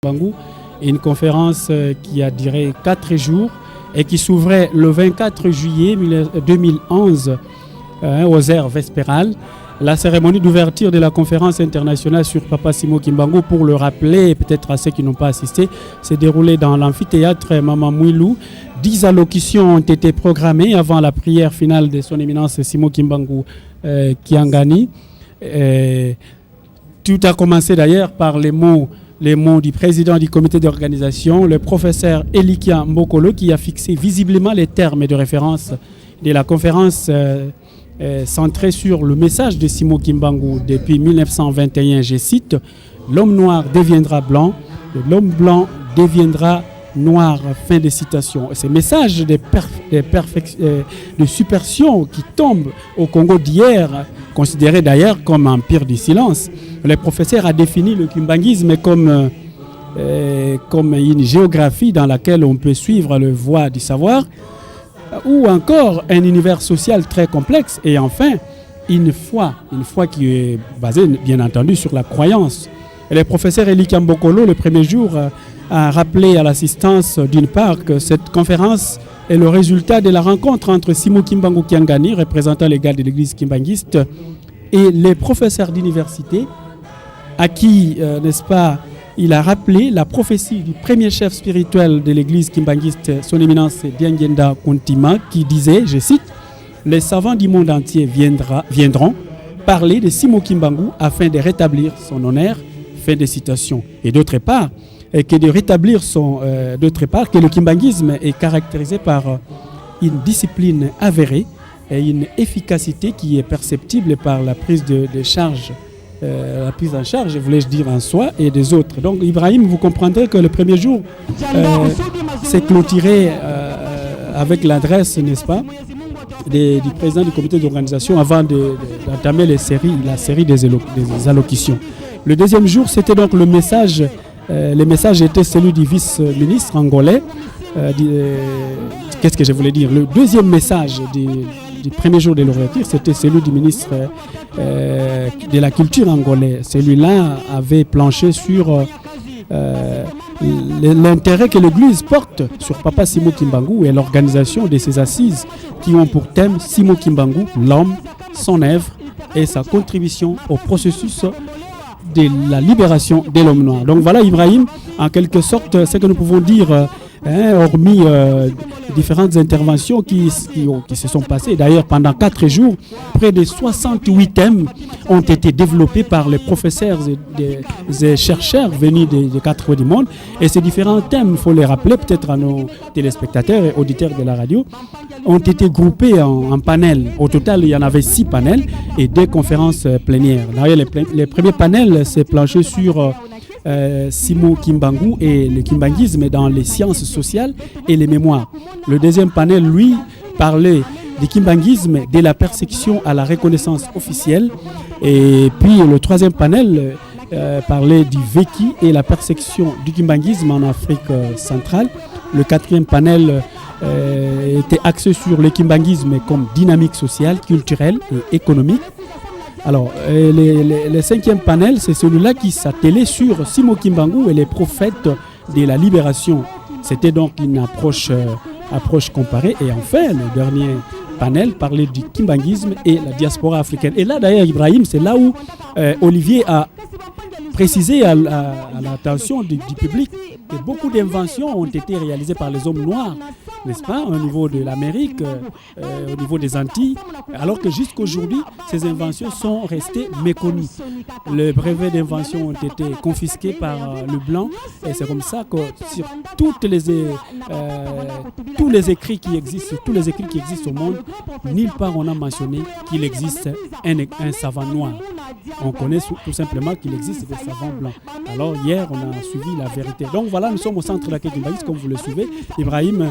Bangou, une conférence qui a duré 4 jours et qui s'ouvrait le 24 juillet 2011 aux aires vespérales. La cérémonie d'ouverture de la conférence internationale sur Papa Simo Kimbangu, pour le rappeler peut-être à ceux qui n'ont pas assisté, s'est déroulée dans l'amphithéâtre Mama Mouilou. 10 allocutions ont été programmées avant la prière finale de son éminence Simo Kimbangu Kiangani. Tout a commencé d'ailleurs par les mots du président du comité d'organisation, le professeur Elikia Mbokolo, qui a fixé visiblement les termes de référence de la conférence centrée sur le message de Simo Kimbangu depuis 1921. Je cite: l'homme noir deviendra blanc, l'homme blanc deviendra noir. Fin de citation. Ces messages de subversion qui tombent au Congo d'hier, considéré d'ailleurs comme un empire du silence. Le professeur a défini le kimbanguisme comme une géographie dans laquelle on peut suivre le voie du savoir, ou encore un univers social très complexe, et enfin une foi qui est basée bien entendu sur la croyance. Et le professeur Elikia Mbokolo, le premier jour, a rappelé à l'assistance d'une part que cette conférence est le résultat de la rencontre entre Simo Kimbangu Kiangani, représentant légal de l'église kimbanguiste, et les professeurs d'université, à qui, n'est-ce pas, il a rappelé la prophétie du premier chef spirituel de l'église kimbanguiste, son éminence Diangenda Kuntima, qui disait, je cite: les savants du monde entier viendront parler de Simo Kimbangu afin de rétablir son honneur. Fin de citation. Et d'autre part, que le kimbanguisme est caractérisé par une discipline avérée et une efficacité qui est perceptible par la prise en charge, voulais-je dire, en soi et des autres. Donc Ibrahim, vous comprendrez que le premier jour s'est clôturé avec l'adresse, n'est-ce pas, du président du comité d'organisation avant d'entamer la série des allocutions. Le deuxième jour, c'était donc le message. Le message était celui du vice-ministre angolais. Qu'est-ce que je voulais dire? Le deuxième message du premier jour de l'ouverture, c'était celui du ministre de la culture angolais. Celui-là avait planché sur l'intérêt que l'Église porte sur Papa Simo Kimbangu et l'organisation de ces assises qui ont pour thème Simo Kimbangu, l'homme, son œuvre et sa contribution au processus de la libération de l'homme noir. Donc voilà, Ibrahim, en quelque sorte, ce que nous pouvons dire, hormis différentes interventions qui se sont passées. D'ailleurs, pendant 4 jours, près de 68 thèmes ont été développés par les professeurs et chercheurs venus des 4 coins du monde. Et ces différents thèmes, il faut les rappeler peut-être à nos téléspectateurs et auditeurs de la radio, ont été groupés en panels. Au total, il y en avait 6 panels et 2 conférences plénières. D'ailleurs, les premiers panels s'est planché sur Simo Kimbangu et le kimbanguisme dans les sciences sociales et les mémoires. Le deuxième panel, lui, parlait du kimbanguisme, de la persécution à la reconnaissance officielle. Et puis le troisième panel parlait du vécu et la persécution du kimbanguisme en Afrique centrale. Le quatrième panel était axé sur le kimbanguisme comme dynamique sociale, culturelle et économique. Alors, le cinquième panel, c'est celui-là qui s'attelait sur Simo Kimbangu et les prophètes de la libération. C'était donc une approche comparée. Et enfin, le dernier panel parlait du kimbanguisme et la diaspora africaine. Et là, d'ailleurs, Ibrahim, c'est là où Olivier a précisé à l'attention du public que beaucoup d'inventions ont été réalisées par les hommes noirs, n'est-ce pas, au niveau de l'Amérique, au niveau des Antilles, alors que jusqu'aujourd'hui, ces inventions sont restées méconnues. Les brevets d'invention ont été confisqués par le blanc, et c'est comme ça que sur tous les écrits qui existent au monde, nulle part on a mentionné qu'il existe un savant noir. On connaît tout simplement qu'il existe des savants blancs. Alors hier, on a suivi la vérité. Donc voilà, nous sommes au centre de la quai du Kimbanguisme, comme vous le suivez. Ibrahim,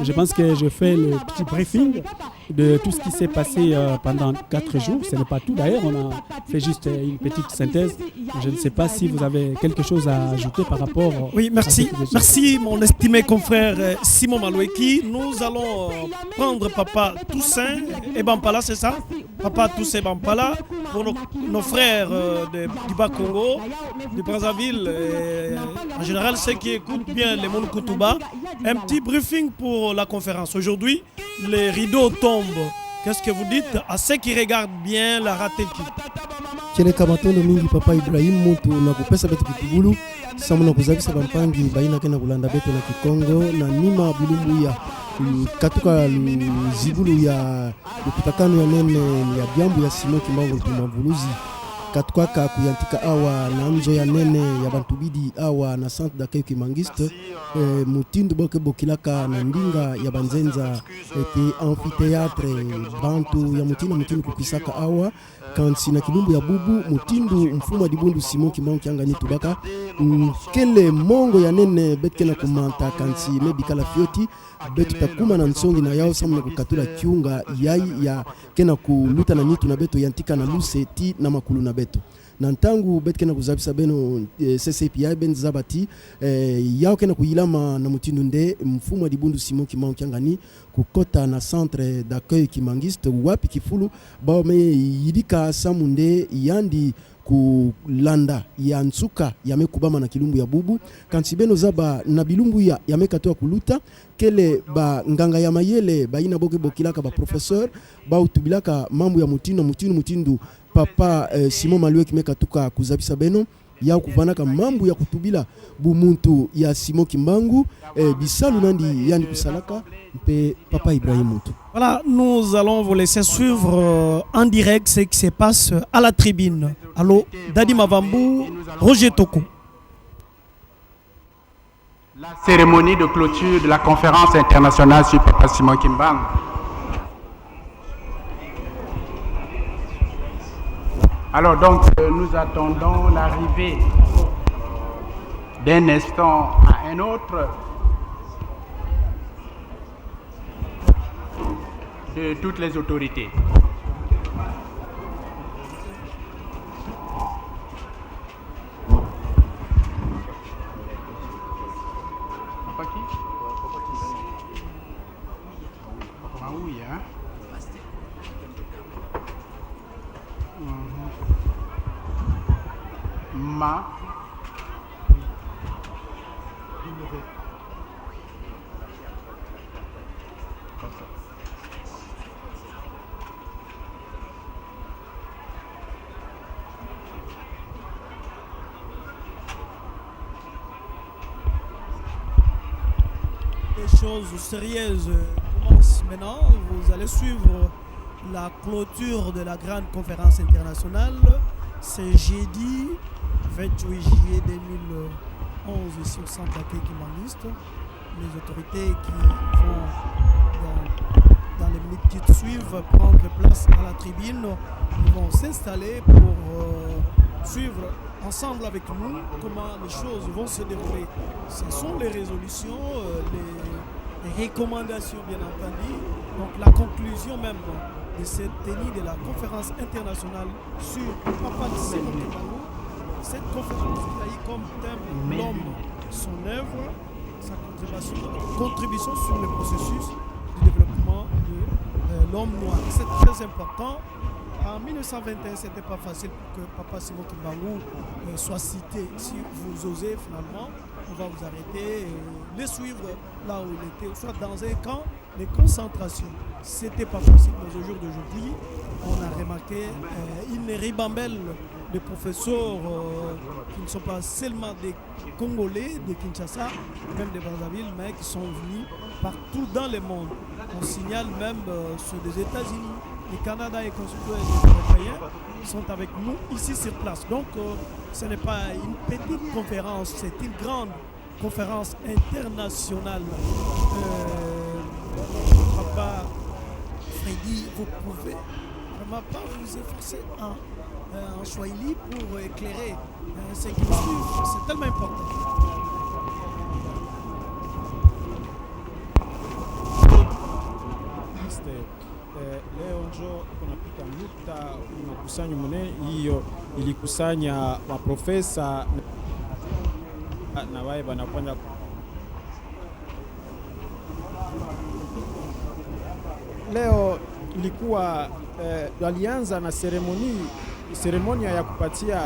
je pense que je fais le petit briefing de tout ce qui s'est passé pendant 4 jours. Ce n'est pas tout d'ailleurs, on a fait juste une petite synthèse. Je ne sais pas si vous avez quelque chose à ajouter par rapport Oui, merci. Merci mon estimé confrère Simon Maloueki. Nous allons prendre Papa Toussaint et Bampala, c'est ça? Papa Toussaint Bampala pour nos frères du Bas-Congo, du Brazzaville, en général ceux qui écoutent bien les Moun Koutouba. Un petit briefing pour la conférence. Aujourd'hui, les rideaux tombent. Qu'est-ce que vous dites à ceux qui regardent bien la Rateki? Kene kamatono mingi Papa Ibrahim mutu na kupesa betu kitugulu samu na kuzabisa bampangi baina kena kulanda betu na Kikongo na nima bilumbu ya katuka zibulu ya kutakano ya nene ya byambu ya Simon Kimbangu tumavuluzi katukaka kuyantika awa na nzo ya nene ya bantubidi awa na centre d'accueil Kimangiste mutindu boke bokilaka na ndinga ya banzenza ete amphithéâtre bantu ya mutindu kukisaka awa kansi na kilumbu ya bubu mutindu mfuma dibundu Simon Kimbangu kianga ni tubaka kele mongo ya nene betke na kumanta kansi mebikala fioti betu takuma na nsongi na yao samu na kukatula kiunga yai ya kena kuluta na nitu na beto yantika na luseti na makulu na beto na ntangu betke na kuzabisa beno CCPI ben zabati yao kena kuyilama na mutindu nde mfumo dibundu Simon Kimbangu kiangani kukota na centre d'accueil Kimangiste wapi kifulu bao me yidika samu nde yandi kulanda ya nsuka yamekubama na kilumbu ya bubu kansi beno zaba na bilumbu ya yamekatoa kuluta kele ba nganga ya mayele ba ina boke bokilaka ba professeur ba utubilaka mambo ya mutindu Papa Simon Maloueki mekatuka kuzabisa beno ya kuvanaka mambo ya kutubila bumuntu ya Simon Kimbangu bisalu nandi yandi kusalaka mpe Papa Ibrahim mutu. Voilà, nous allons vous laisser suivre en direct ce qui se passe à la tribune. Allô, Dadi Mavambu, Roger Toko. La cérémonie de clôture de la conférence internationale sur Papa Simon Kimbangu. Alors donc, nous attendons l'arrivée d'un instant à un autre de toutes les autorités. Les choses sérieuses commencent maintenant. Vous allez suivre la clôture de la grande conférence internationale. C'est jeudi 28 juillet 2011 ici au centre d'accueil Kimangiste. Les autorités qui vont dans les minutes qui suivent prendre place à la tribune, ils vont s'installer pour suivre ensemble avec nous comment les choses vont se dérouler. Ce sont les résolutions, les recommandations bien entendu. Donc la conclusion même de cette tenue de la conférence internationale sur Papa Simon Kimbangu. Cette conférence a eu comme thème l'homme, son œuvre, sa contribution sur le processus du développement de l'homme noir. C'est très important. En 1921, ce n'était pas facile pour que Papa Simon Kimbangu soit cité. Si vous osez, finalement, on va vous arrêter et les suivre là où il était, soit dans un camp de concentration. Ce n'était pas possible, mais au jour d'aujourd'hui, on a remarqué une ribambelle de professeurs qui ne sont pas seulement des Congolais, de Kinshasa, même de Brazzaville, mais qui sont venus partout dans le monde. On signale même ceux des États-Unis, du Canada et des Européens sont avec nous ici sur place. Donc ce n'est pas une petite conférence, c'est une grande conférence internationale. Papa Freddy, vous pouvez vraiment pas vous efforcer en Swahili pour éclairer ce qui nous suit. C'est tellement important. mkusanyo mnene. Hiyo ilikusanya maprofesa na wae wanakwenda leo. Ilikuwa walianza na seremonia ya kupatia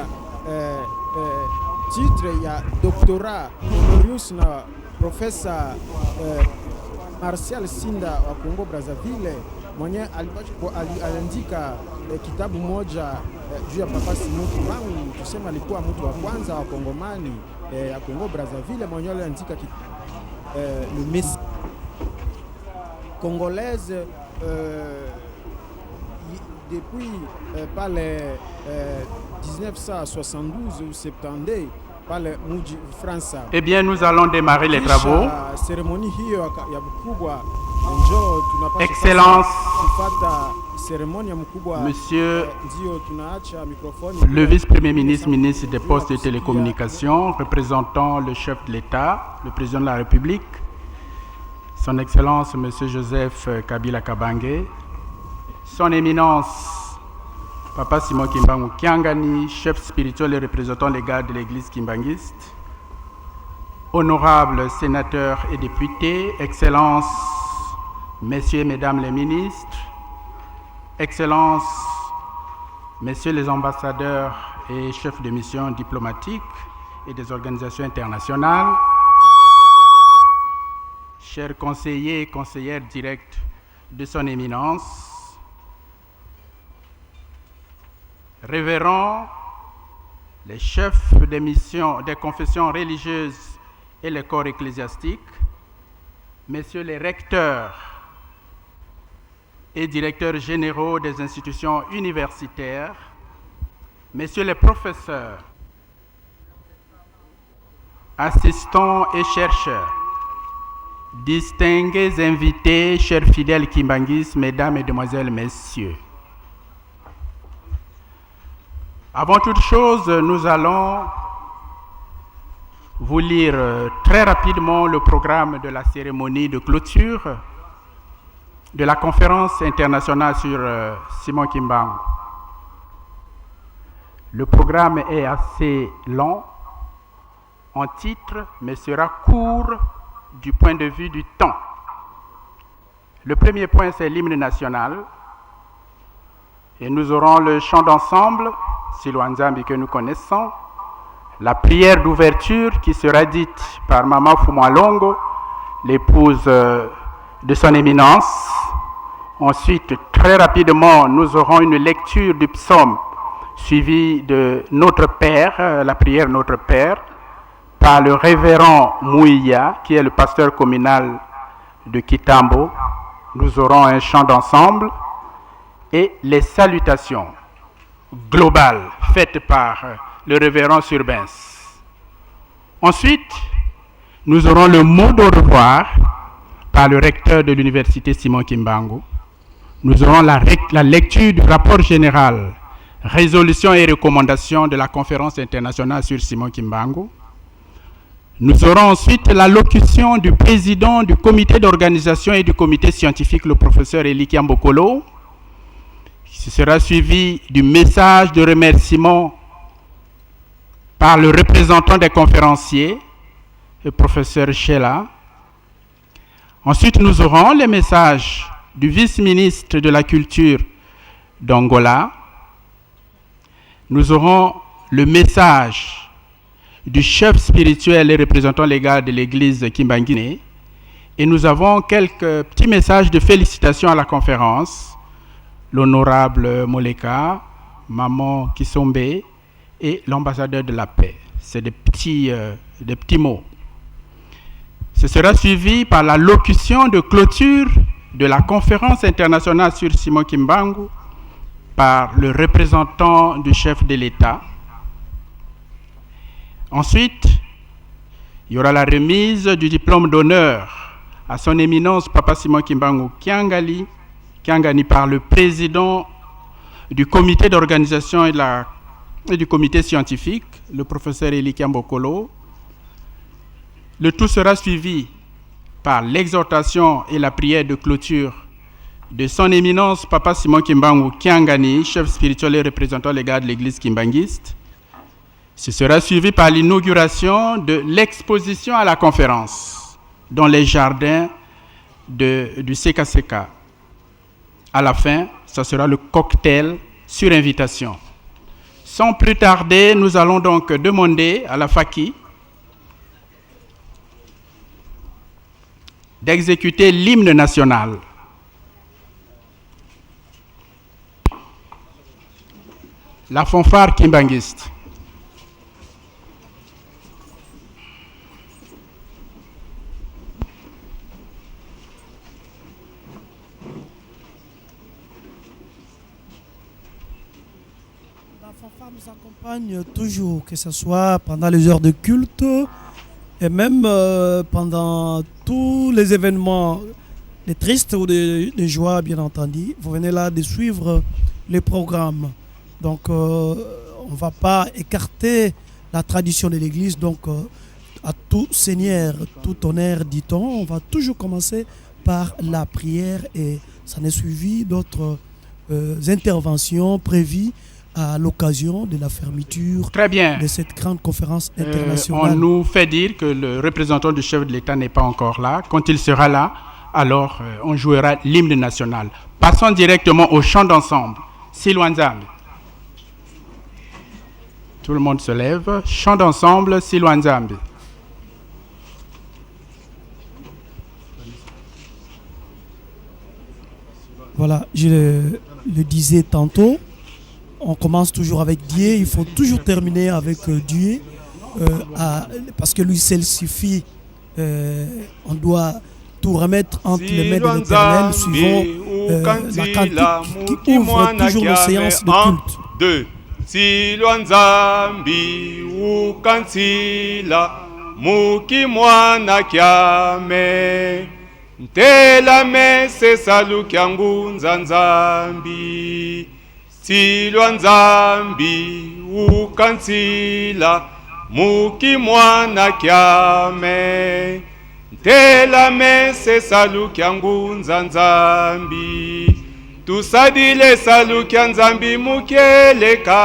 titre ya doctorat honorius na profesa Martial Sinda wa Kongo Brazzaville, mwenye aliandika kitabu moja juu ya Papa Simon Kimbangu. Tusema alikuwa mtu wa kwanza wa Kongomani ya Kongo Brazzaville mwenye aliandika le message congolaise depuis par les 1972 ou 72 par les France. Eh bien, nous allons démarrer les travaux. Excellence, Monsieur le vice-premier ministre, ministre des Postes et Télécommunications, représentant le chef de l'État, le président de la République, Son Excellence Monsieur Joseph Kabila Kabange, Son Éminence Papa Simon Kimbangu Kiangani, chef spirituel et représentant légal de l'église kimbanguiste, honorables sénateurs et députés, Excellences, Messieurs et Mesdames les ministres, Excellences, Messieurs les ambassadeurs et chefs de mission diplomatiques et des organisations internationales, chers conseillers et conseillères directs de Son Éminence, révérends, les chefs des missions, des confessions religieuses et les corps ecclésiastiques, messieurs les recteurs et directeurs généraux des institutions universitaires, messieurs les professeurs, assistants et chercheurs, distingués invités, chers fidèles kimbanguistes, mesdames, mesdemoiselles, messieurs. Avant toute chose, nous allons vous lire très rapidement le programme de la cérémonie de clôture de la conférence internationale sur Simon Kimbangu. Le programme est assez long en titre, mais sera court du point de vue du temps. Le premier point, c'est l'hymne national. Et nous aurons le chant d'ensemble, Silwanzambi que nous connaissons, la prière d'ouverture qui sera dite par Maman Fumwalongo, l'épouse de Son Éminence. Ensuite, très rapidement, nous aurons une lecture du psaume suivie de Notre Père, la prière Notre Père, par le révérend Mouya, qui est le pasteur communal de Kitambo. Nous aurons un chant d'ensemble et les salutations globales faites par le révérend Surbens. Ensuite, nous aurons le mot de revoir par le recteur de l'université Simon Kimbangu. Nous aurons la lecture du rapport général, résolutions et recommandations de la conférence internationale sur Simon Kimbangu. Nous aurons ensuite l'allocution du président du comité d'organisation et du comité scientifique, le professeur Eli Kiambokolo. Ce sera suivi du message de remerciement par le représentant des conférenciers, le professeur Sheila. Ensuite, nous aurons les messages du vice-ministre de la Culture d'Angola. Nous aurons le message du chef spirituel et représentant légal de l'église Kimbanguine. Et nous avons quelques petits messages de félicitations à la conférence. L'honorable Moleka, Maman Kisombe et l'ambassadeur de la paix. C'est des petits mots. Ce sera suivi par la locution de clôture de la conférence internationale sur Simon Kimbangu par le représentant du chef de l'État. Ensuite, il y aura la remise du diplôme d'honneur à son éminence Papa Simon Kimbangu Kiangani par le président du comité d'organisation et du comité scientifique, le professeur Eli Kiambokolo. Le tout sera suivi par l'exhortation et la prière de clôture de son éminence Papa Simon Kimbangu Kiangani, chef spirituel et représentant légal de l'église kimbanguiste. Ce sera suivi par l'inauguration de l'exposition à la conférence dans les jardins du CKCK. À la fin, ce sera le cocktail sur invitation. Sans plus tarder, nous allons donc demander à la Faki d'exécuter l'hymne national. La fanfare kimbanguiste. La fanfare nous accompagne toujours, que ce soit pendant les heures de culte et même pendant tous les événements, les tristes ou des joies, bien entendu. Vous venez là de suivre les programmes. Donc, on ne va pas écarter la tradition de l'Église. Donc, à tout seigneur, tout honneur, dit-on, on va toujours commencer par la prière et ça n'est suivi d'autres interventions prévues à l'occasion de la fermeture de cette grande conférence internationale. On nous fait dire que le représentant du chef de l'État n'est pas encore là. Quand il sera là, alors on jouera l'hymne national. Passons directement au chant d'ensemble. Silwanzambe. Tout le monde se lève. Chant d'ensemble, Silwanzambe. Voilà, je le disais tantôt, on commence toujours avec Dieu, il faut toujours terminer avec Dieu, parce que lui seul suffit. On doit tout remettre entre les mains de l'Éternel, suivant la cantique qui ouvre toujours nos séances de culte. 2. Silwanzambi ukansila mukimwana kyame ntela mese salu kyangu nzanzambi Silwanzambi ukansila mukimwana kyame ntela mese salu kyangu nzanzambi tusadile salu kya nzambi mukeleka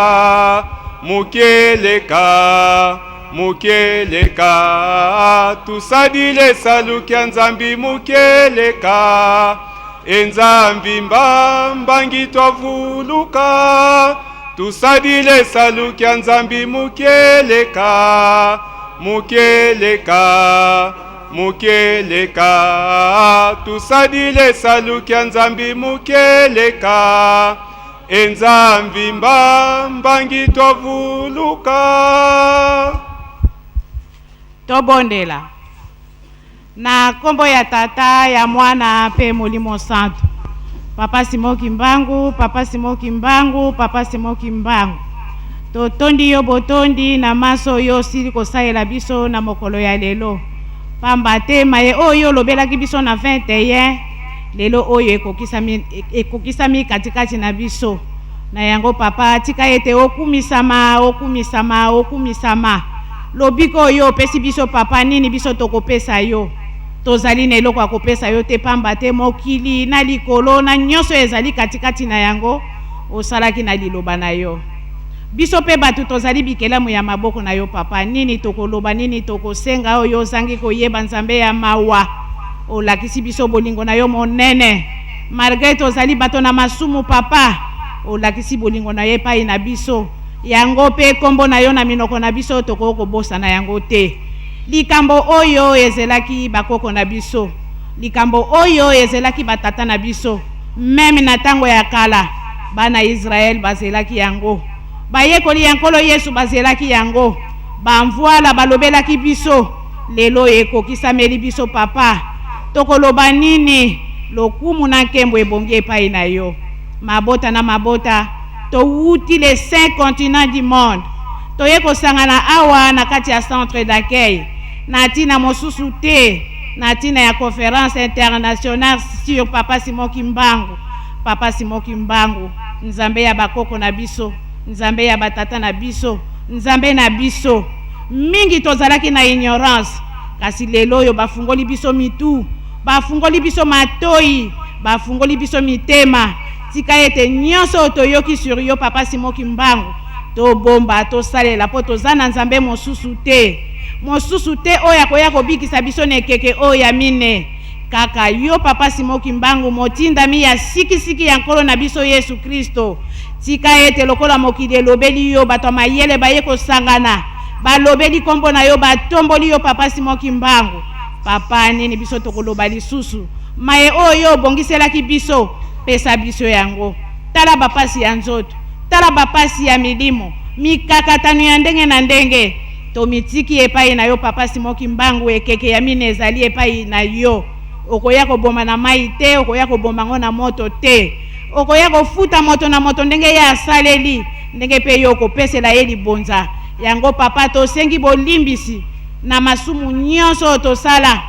tusadile salu kya nzambi mukeleka enzambi mbambangi twavuluka tusadile salu kya nzambi mukeleka tusadile salu kya nzambi mukeleka enzambi mbambangi twavuluka. Tobondela na kombo ya tata ya mwana pe molimo santo Papa Simon Kimbangu, Papa Simon Kimbangu, Papa Simon Kimbangu. Totondi yo botondi na maso yo sili kosaela biso na mokolo ya lelo. Pamba te maye oyo lobelaki biso na 21 lelo oyo ekokisami katikati na biso. Na yango papa tika ete okumisama. Lobiko yo pesi biso papa nini biso tokopesa yo. Tozali na eloko akopesa yo te pamba te mokili na likolo na nyonso ezali katikati na yango osalaki na liloba na yo. Biso pe batu tozali bikelamu ya maboko na yo papa nini tokoloba nini tokosenga oyo ozangi koyeba nzambe ya mawa olakisi biso bolingo na yo monene malgré tozali bato na masumu papa olakisi bolingo na ye epai na biso yango pe kombo na yo na minoko na biso tokokobosa na yango te likambo oyo ezelaki bakoko na biso likambo oyo ezelaki batata na biso meme na tango ya kala bana Israel bazelaki yango bayekoli yankolo Yesu bazelaki yango bamvoala balobelaki biso lelo ekokisameli biso papa tokoloba nini lokumu na nkembo ebongi epai na yo mabota na mabota touti les 5 continents du monde toye kosangana awa na kati ya centre d'accueil na tina mosusu te na tina ya conférence internationale sur Papa Simon Kimbangu nzambe ya bakoko na biso nzambe ya batata na biso nzambe na biso mingi tozalaki na ignorance kasi lelo yo bafungoli biso mitu bafungoli biso matoi bafungoli biso mitema tika ete nyonso toyoki sur yo papa Simoki Mbangu tobomba tosalela po toza na nzambe mosusu te oyo akoya kobikisa biso na ekeke oyo ya mine kaka yo papa Simoki Mbangu motindami ya sikisiki ya nkolo na biso Yesu Kristo. Tika ete lokola mokili elobeli yo bato mayele baye kosangana balobeli kombo na yo batomboli yo papa Simoki Mbangu. Papa nini biso tokoloba lisusu maye oyo bongiselaki biso pesa biso yango. Tala bapasi ya nzoto, tala bapasi ya milimo, mikakatano ya ndenge na ndenge tomitiki epai na yo papa Simoki Mbangu ekeke ya mine ezali epai na yo. Okoya koboma na mai te, okoya koboma ngo na moto te, okoya kofuta moto na moto ndenge ya asaleli ndenge pe yo kopesela ye libonza yango. Papa tosengi bolimbisi na masumu nyonso tosala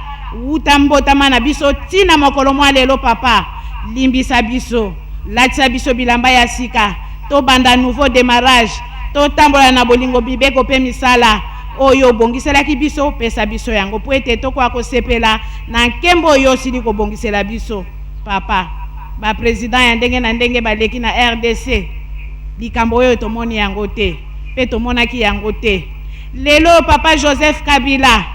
uta mbotama na biso tina mokolo mwa lelo. Papa limbisa biso, latisa biso bilamba ya sika, to banda nouveau démarrage, to tambola na bolingo bibeko pe misala oyo bongiselaki biso pesa biso yango po ete tokoka kosepela na nkembo oyo osili kobongisela biso. Papa ba president ya ndenge na ndenge baleki na RDC likambo oyo tomoni yango te pe tomonaki yango te. Lelo papa Joseph Kabila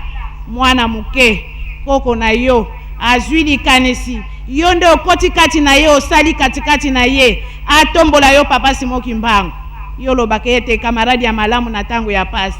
mwana muke koko na yo azwi likanisi yo nde okoti kati na ye osali katikati na ye atombola yo papa Simoki Mbangu. Yo lobaka ete kamaradi ya malamu na tango ya pasi.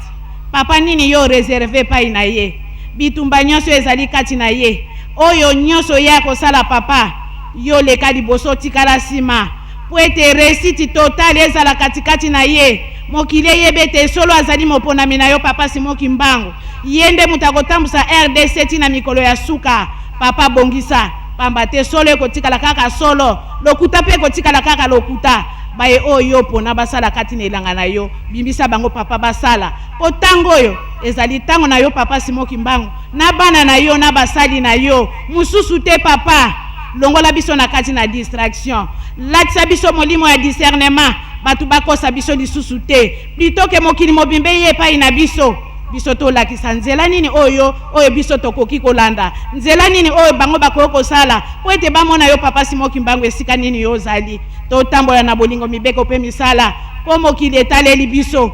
Papa nini yo reserve pai na ye bitumba nyonso ezali kati na ye oyo nyonso ya kosala papa yo leka liboso tikala sima po ete resiti total ezala katikati na ye mokili yebete solo azali moponami na yo papa Simoki Mbangu yende mutakotambusa RDC tina mikolo ya suka. Papa bongisa pamba te solo ekotikala kaka solo lokuta pe ekotikala kaka lokuta baye oyo pona basala kati na elanga na yo bimbisa bango papa basala po tango yo ezali tango na yo papa Simoki Mbangu na bana na yo na basali na yo mususu te. Papa longola biso na kati na distraction, latisa biso molimo ya discernement batu bakosa biso lisusu te plutôt ke mokili mobimbe ye pai na biso biso tolakisa nzela nini oyo biso tokoki kolanda, nzela nini oyo bango bakoki kosala po ete bamona yo papa Simoki Mbangu esika nini yo ozali. Totambola na bolingo mibeko pe misala po mokili etaleli biso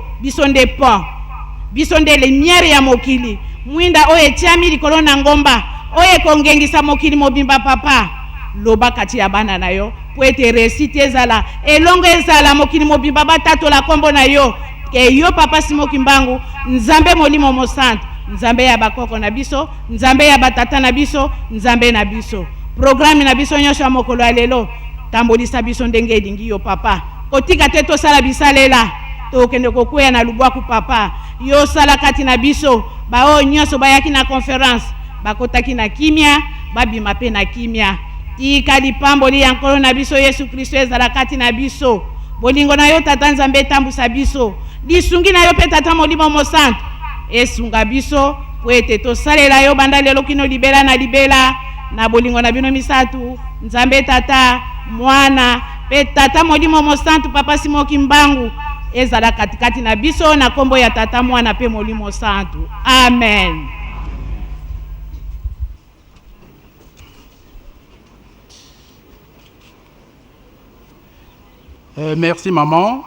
nde pont, biso nde lumière ya mokili, mwinda oyo etiami likolo na ngomba oyo ekongengisa mokili mobimba. Papa loba kati ya bana na yo po ete resiti ezala elongo ezala mokili mobimba batatola kombo na yo ke yo papa Simoki Mbangu nzambe molimo mosantu, nzambe ya bakoko na biso, nzambe ya batata na biso, nzambe na biso. Programme na biso nyonso ya mokolo ya lelo tambolisa biso ndenge elingi yo papa. Kotika te tosala bisalela tokende kokwea na lubwaku papa yo sala kati na biso bao nyonso bayaki na conference bakotaki na kimia babima pe na kimia. Tika lipamboli ya nkolo na biso Yesu Kristo ezala kati na biso. Bolingo na yo tata nzambe tambusa biso, lisungi na yo pe tata molimo mosantu esunga biso po ete tosalela yo banda lelo kino libela na libela na bolingo na bino misatu nzambe tata mwana pe tata molimo mosantu papa Simoki Mbangu ezala katikati na biso na kombo ya tata mwana pe molimo santu. Amen. Merci maman.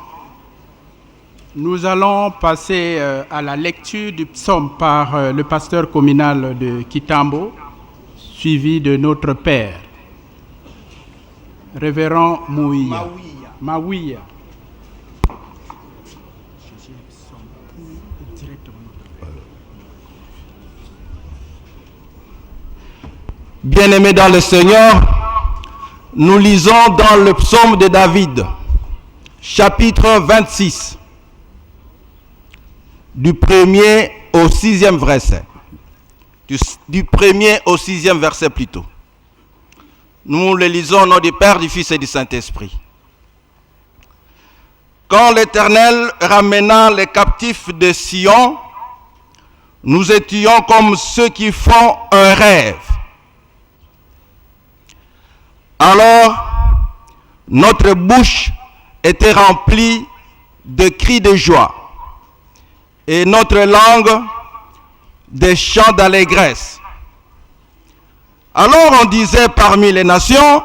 Nous allons passer à la lecture du psaume par le pasteur communal de Kitambo, suivi de notre père, révérend Mawia. Bien-aimés dans le Seigneur, nous lisons dans le psaume de David, chapitre 26, du 1er au 6e verset. Du 1er au 6e verset plutôt. Nous le lisons au nom du Père, du Fils et du Saint-Esprit. Quand l'Éternel ramena les captifs de Sion, nous étions comme ceux qui font un rêve. Alors, notre bouche était remplie de cris de joie et notre langue des chants d'allégresse. Alors on disait parmi les nations,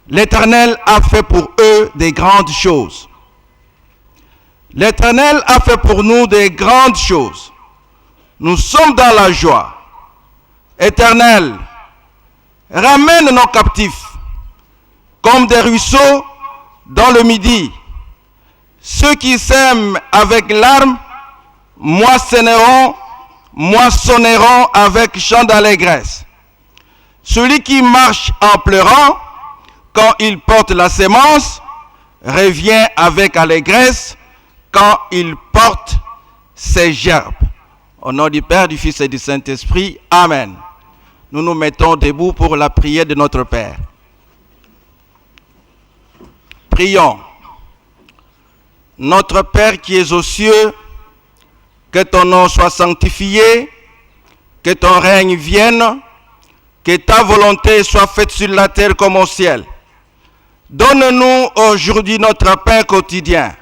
l'Éternel a fait pour eux des grandes choses. L'Éternel a fait pour nous des grandes choses. Nous sommes dans la joie. Éternel, ramène nos captifs comme des ruisseaux dans le Midi. Ceux qui sèment avec larmes moissonneront avec chant d'allégresse. Celui qui marche en pleurant, quand il porte la sémence, revient avec allégresse quand il porte ses gerbes. Au nom du Père, du Fils et du Saint-Esprit, Amen. Nous nous mettons debout pour la prière de notre Père. Prions. Notre Père qui es aux cieux, que ton nom soit sanctifié, que ton règne vienne, que ta volonté soit faite sur la terre comme au ciel. Donne-nous aujourd'hui notre pain quotidien.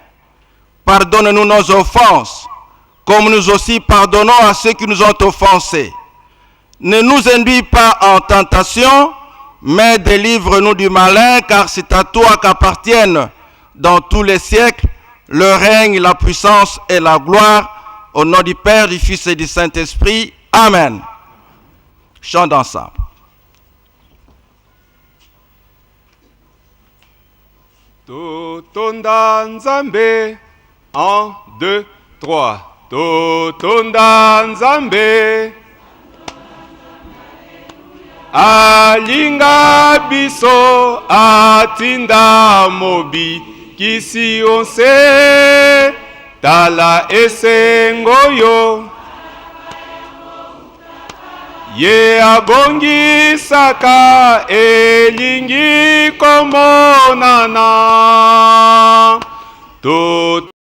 Pardonne-nous nos offenses, comme nous aussi pardonnons à ceux qui nous ont offensés. Ne nous induis pas en tentation, mais délivre-nous du malin, car c'est à toi qu'appartiennent dans tous les siècles le règne, la puissance et la gloire. Au nom du Père, du Fils et du Saint-Esprit. Amen. Chantons ensemble. Totonda Nzambe, 1, 2, 3. Totonda Nzambe, alinga biso atinda mobi kisi onse tala esengoyo ye abongisaka elingi komonana.